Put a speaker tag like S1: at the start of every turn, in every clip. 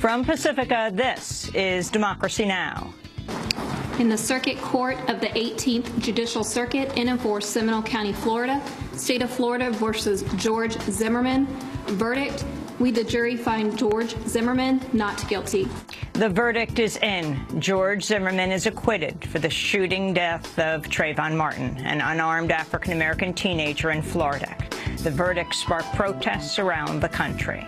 S1: From Pacifica, this is Democracy Now!
S2: In the Circuit Court of the 18th Judicial Circuit in and for Seminole County, Florida, State of Florida versus George Zimmerman. Verdict: we, the jury, find George Zimmerman not guilty.
S1: The verdict is in. George Zimmerman is acquitted for the shooting death of Trayvon Martin, an unarmed African-American teenager in Florida. The verdict sparked protests around the country.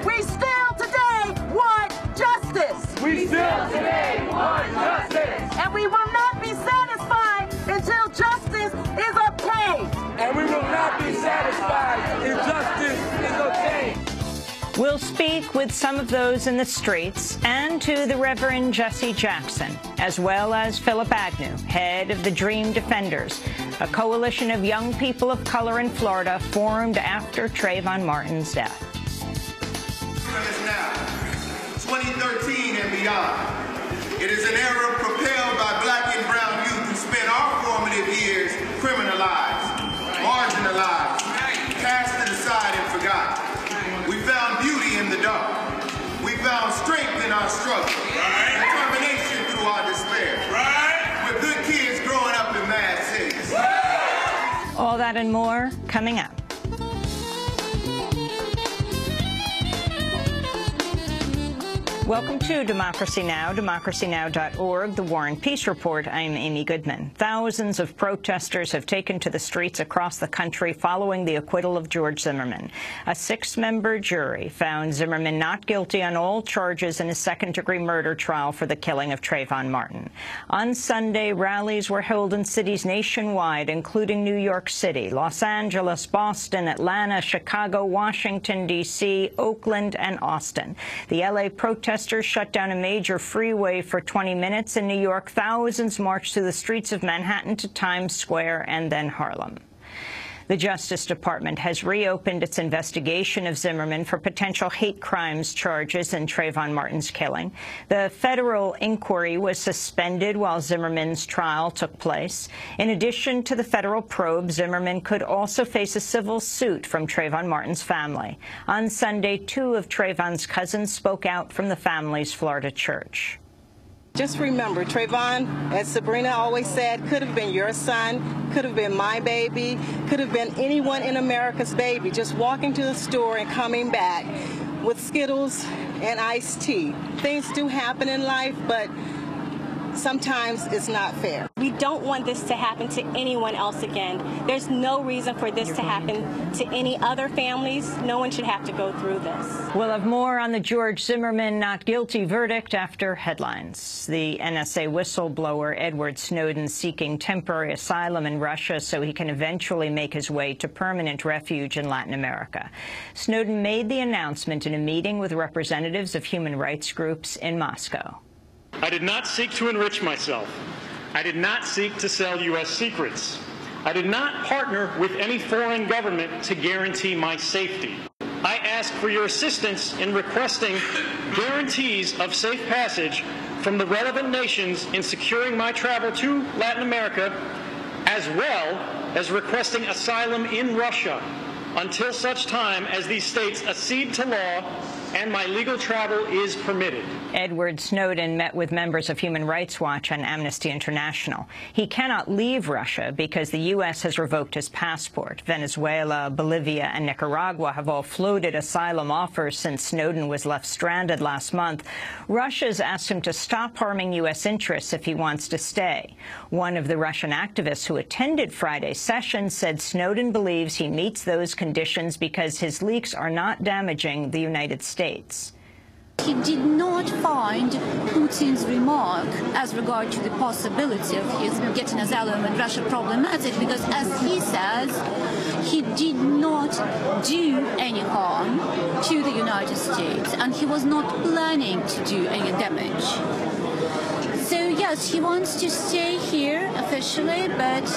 S3: We still today want justice.
S4: We still today want justice.
S3: And we will not be satisfied until justice is obtained.
S4: And we will not be satisfied if justice is obtained.
S1: We'll speak with some of those in the streets and to the Reverend Jesse Jackson, as well as Philip Agnew, head of the Dream Defenders, a coalition of young people of color in Florida formed after Trayvon Martin's death.
S5: Now, 2013 and beyond. It is an era propelled by black and brown youth who spent our formative years criminalized, marginalized, casted aside and forgotten. We found beauty in the dark. We found strength in our struggle, determination through our despair. We're good kids growing up in mad cities.
S1: All that and more coming up. Welcome to Democracy Now!, democracynow.org, the War and Peace Report. I'm Amy Goodman. Thousands of protesters have taken to the streets across the country following the acquittal of George Zimmerman. A 6-member jury found Zimmerman not guilty on all charges in a second-degree murder trial for the killing of Trayvon Martin. On Sunday, rallies were held in cities nationwide, including New York City, Los Angeles, Boston, Atlanta, Chicago, Washington, D.C., Oakland, and Austin. The L.A. protesters shut down a major freeway for 20 minutes. In New York, thousands marched through the streets of Manhattan to Times Square and then Harlem. The Justice Department has reopened its investigation of Zimmerman for potential hate crimes charges in Trayvon Martin's killing. The federal inquiry was suspended while Zimmerman's trial took place. In addition to the federal probe, Zimmerman could also face a civil suit from Trayvon Martin's family. On Sunday, 2 of Trayvon's cousins spoke out from the family's Florida church.
S6: Just remember, Trayvon, as Sabrina always said, could have been your son, could have been my baby, could have been anyone in America's baby, just walking to the store and coming back with Skittles and iced tea. Things do happen in life, but sometimes it's not fair.
S7: We don't want this to happen to anyone else again. There's no reason for this to happen to any other families. No one should have to go through this.
S1: We'll have more on the George Zimmerman not guilty verdict after headlines. The NSA whistleblower Edward Snowden seeking temporary asylum in Russia so he can eventually make his way to permanent refuge in Latin America. Snowden made the announcement in a meeting with representatives of human rights groups in Moscow.
S8: I did not seek to enrich myself. I did not seek to sell U.S. secrets. I did not partner with any foreign government to guarantee my safety. I ask for your assistance in requesting guarantees of safe passage from the relevant nations in securing my travel to Latin America, as well as requesting asylum in Russia until such time as these states accede to law and my legal travel is permitted.
S1: Edward Snowden met with members of Human Rights Watch and Amnesty International. He cannot leave Russia because the U.S. has revoked his passport. Venezuela, Bolivia, and Nicaragua have all floated asylum offers since Snowden was left stranded last month. Russia's asked him to stop harming U.S. interests if he wants to stay. One of the Russian activists who attended Friday's session said Snowden believes he meets those conditions because his leaks are not damaging the United States.
S9: He did not find Putin's remark as regard to the possibility of his getting asylum in Russia problematic because, as he says, he did not do any harm to the United States and he was not planning to do any damage. So yes, he wants to stay here officially, but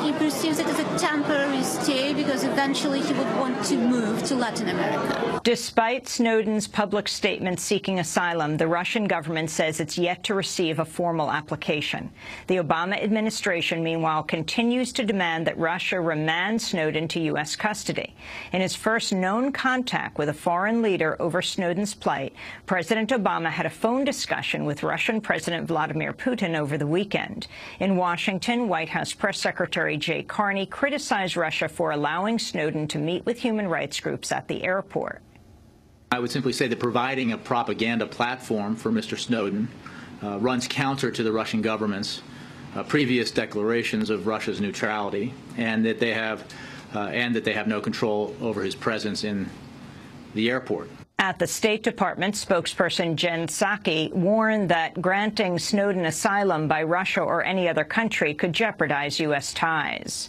S9: he perceives it as a temporary stay because eventually he would want to move to Latin America.
S1: Despite Snowden's public statement seeking asylum, the Russian government says it's yet to receive a formal application. The Obama administration, meanwhile, continues to demand that Russia remand Snowden to U.S. custody. In his first known contact with a foreign leader over Snowden's plight, President Obama had a phone discussion with Russian President Vladimir Putin over the weekend. In Washington, White House Press Secretary Jay Carney criticized Russia for allowing Snowden to meet with human rights groups at the airport.
S10: I would simply say that providing a propaganda platform for Mr. Snowden runs counter to the Russian government's previous declarations of Russia's neutrality, and that they have no control over his presence in the airport.
S1: At the State Department, spokesperson Jen Psaki warned that granting Snowden asylum by Russia or any other country could jeopardize U.S. ties.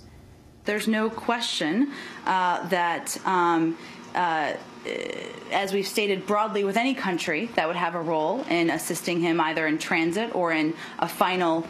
S11: There's no question that as we've stated broadly with any country that would have a role in assisting him either in transit or in a final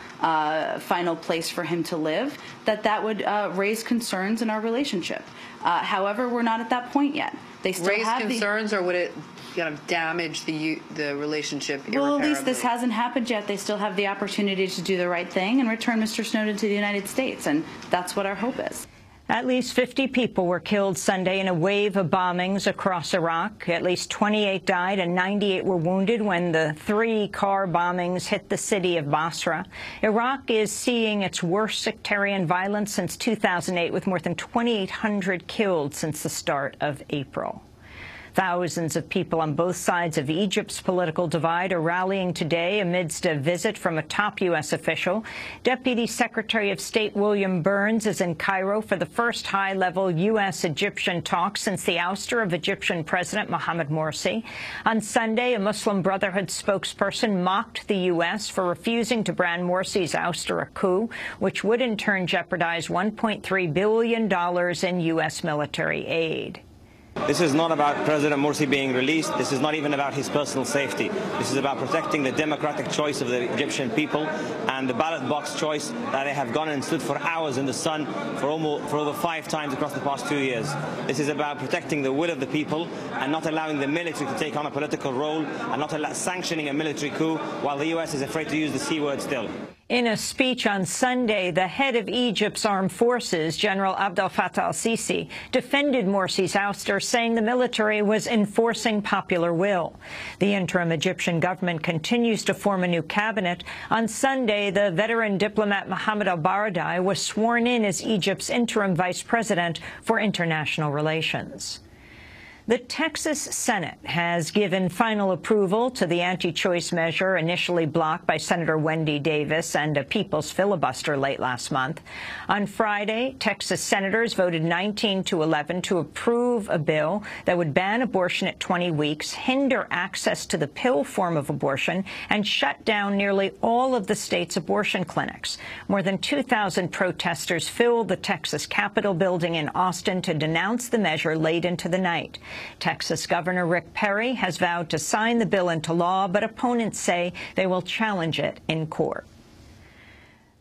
S11: place for him to live, that would raise concerns in our relationship. However, we're not at that point yet. They still
S12: raise concerns, or would it kind of damage the relationship irreparably?
S11: Well, at least this hasn't happened yet. They still have the opportunity to do the right thing and return Mr. Snowden to the United States, and that's what our hope is.
S1: At least 50 people were killed Sunday in a wave of bombings across Iraq. At least 28 died and 98 were wounded when the 3 car bombings hit the city of Basra. Iraq is seeing its worst sectarian violence since 2008, with more than 2,800 killed since the start of April. Thousands of people on both sides of Egypt's political divide are rallying today amidst a visit from a top U.S. official. Deputy Secretary of State William Burns is in Cairo for the first high-level U.S.-Egyptian talks since the ouster of Egyptian President Mohamed Morsi. On Sunday, a Muslim Brotherhood spokesperson mocked the U.S. for refusing to brand Morsi's ouster a coup, which would in turn jeopardize $1.3 billion in U.S. military aid.
S13: This is not about President Morsi being released. This is not even about his personal safety. This is about protecting the democratic choice of the Egyptian people and the ballot box choice that they have gone and stood for hours in the sun for over 5 times across the past 2 years. This is about protecting the will of the people and not allowing the military to take on a political role and not sanctioning a military coup while the U.S. is afraid to use the C word still.
S1: In a speech on Sunday, the head of Egypt's armed forces, General Abdel Fattah al-Sisi, defended Morsi's ouster, saying the military was enforcing popular will. The interim Egyptian government continues to form a new cabinet. On Sunday, the veteran diplomat Mohamed al-Baradei was sworn in as Egypt's interim vice president for international relations. The Texas Senate has given final approval to the anti-choice measure initially blocked by Senator Wendy Davis and a people's filibuster late last month. On Friday, Texas senators voted 19-11 to approve a bill that would ban abortion at 20 weeks, hinder access to the pill form of abortion, and shut down nearly all of the state's abortion clinics. More than 2,000 protesters filled the Texas Capitol building in Austin to denounce the measure late into the night. Texas Governor Rick Perry has vowed to sign the bill into law, but opponents say they will challenge it in court.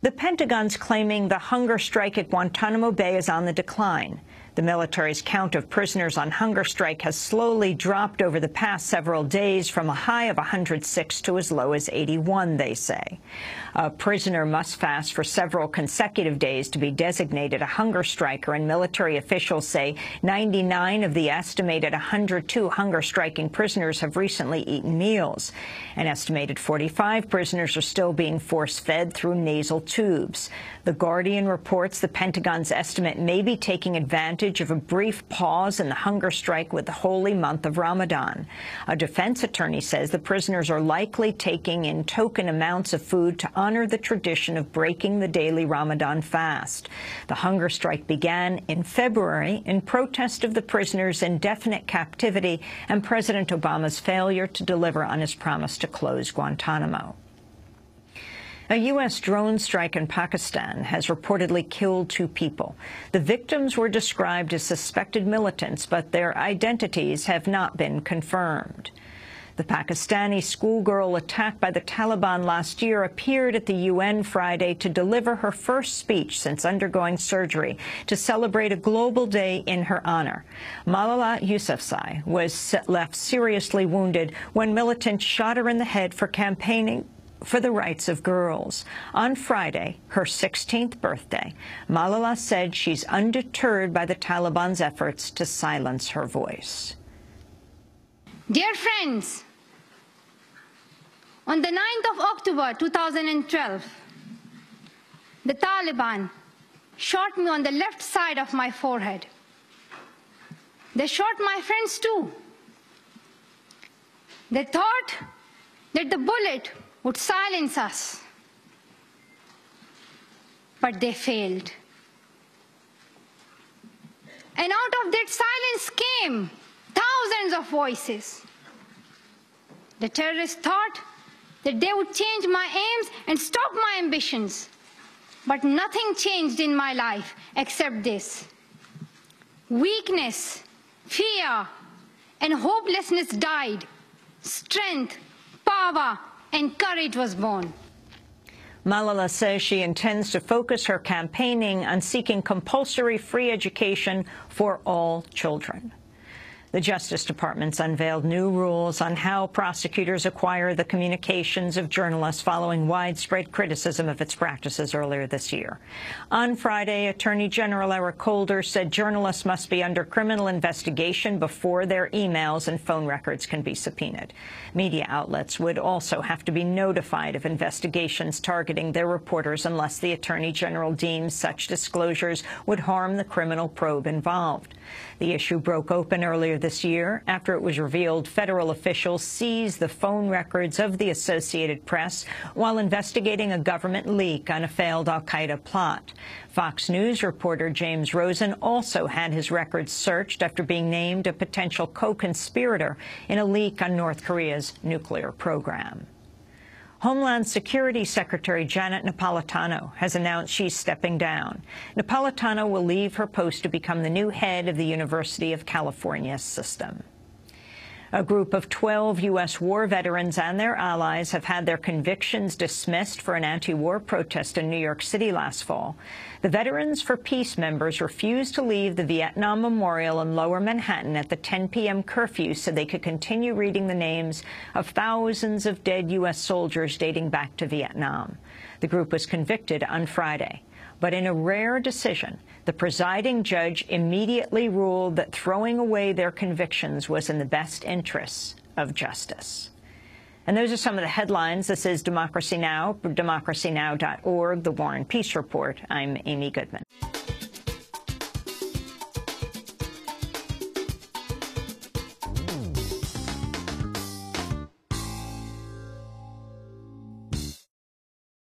S1: The Pentagon's claiming the hunger strike at Guantanamo Bay is on the decline. The military's count of prisoners on hunger strike has slowly dropped over the past several days from a high of 106 to as low as 81, they say. A prisoner must fast for several consecutive days to be designated a hunger striker, and military officials say 99 of the estimated 102 hunger-striking prisoners have recently eaten meals. An estimated 45 prisoners are still being force-fed through nasal tubes. The Guardian reports the Pentagon's estimate may be taking advantage of a brief pause in the hunger strike with the holy month of Ramadan. A defense attorney says the prisoners are likely taking in token amounts of food to honor the tradition of breaking the daily Ramadan fast. The hunger strike began in February in protest of the prisoners' indefinite captivity and President Obama's failure to deliver on his promise to close Guantanamo. A U.S. drone strike in Pakistan has reportedly killed 2 people. The victims were described as suspected militants, but their identities have not been confirmed. The Pakistani schoolgirl attacked by the Taliban last year appeared at the UN Friday to deliver her first speech since undergoing surgery to celebrate a global day in her honor. Malala Yousafzai was left seriously wounded when militants shot her in the head for campaigning for the rights of girls. On Friday, her 16th birthday, Malala said she's undeterred by the Taliban's efforts to silence her voice.
S14: Dear friends, on the 9th of October 2012, the Taliban shot me on the left side of my forehead. They shot my friends too. They thought that the bullet would silence us, but they failed. And out of that silence came thousands of voices. The terrorists thought that they would change my aims and stop my ambitions. But nothing changed in my life except this. Weakness, fear, and hopelessness died. Strength, power, and courage was born.
S1: Malala says she intends to focus her campaigning on seeking compulsory free education for all children. The Justice Department's unveiled new rules on how prosecutors acquire the communications of journalists following widespread criticism of its practices earlier this year. On Friday, Attorney General Eric Holder said journalists must be under criminal investigation before their emails and phone records can be subpoenaed. Media outlets would also have to be notified of investigations targeting their reporters unless the Attorney General deems such disclosures would harm the criminal probe involved. The issue broke open earlier this year after it was revealed federal officials seized the phone records of the Associated Press while investigating a government leak on a failed al-Qaeda plot. Fox News reporter James Rosen also had his records searched after being named a potential co-conspirator in a leak on North Korea's nuclear program. Homeland Security Secretary Janet Napolitano has announced she's stepping down. Napolitano will leave her post to become the new head of the University of California system. A group of 12 U.S. war veterans and their allies have had their convictions dismissed for an anti-war protest in New York City last fall. The Veterans for Peace members refused to leave the Vietnam Memorial in Lower Manhattan at the 10 p.m. curfew so they could continue reading the names of thousands of dead U.S. soldiers dating back to Vietnam. The group was convicted on Friday. But in a rare decision, the presiding judge immediately ruled that throwing away their convictions was in the best interests of justice. And those are some of the headlines. This is Democracy Now!, democracynow.org, The War and Peace Report. I'm Amy Goodman.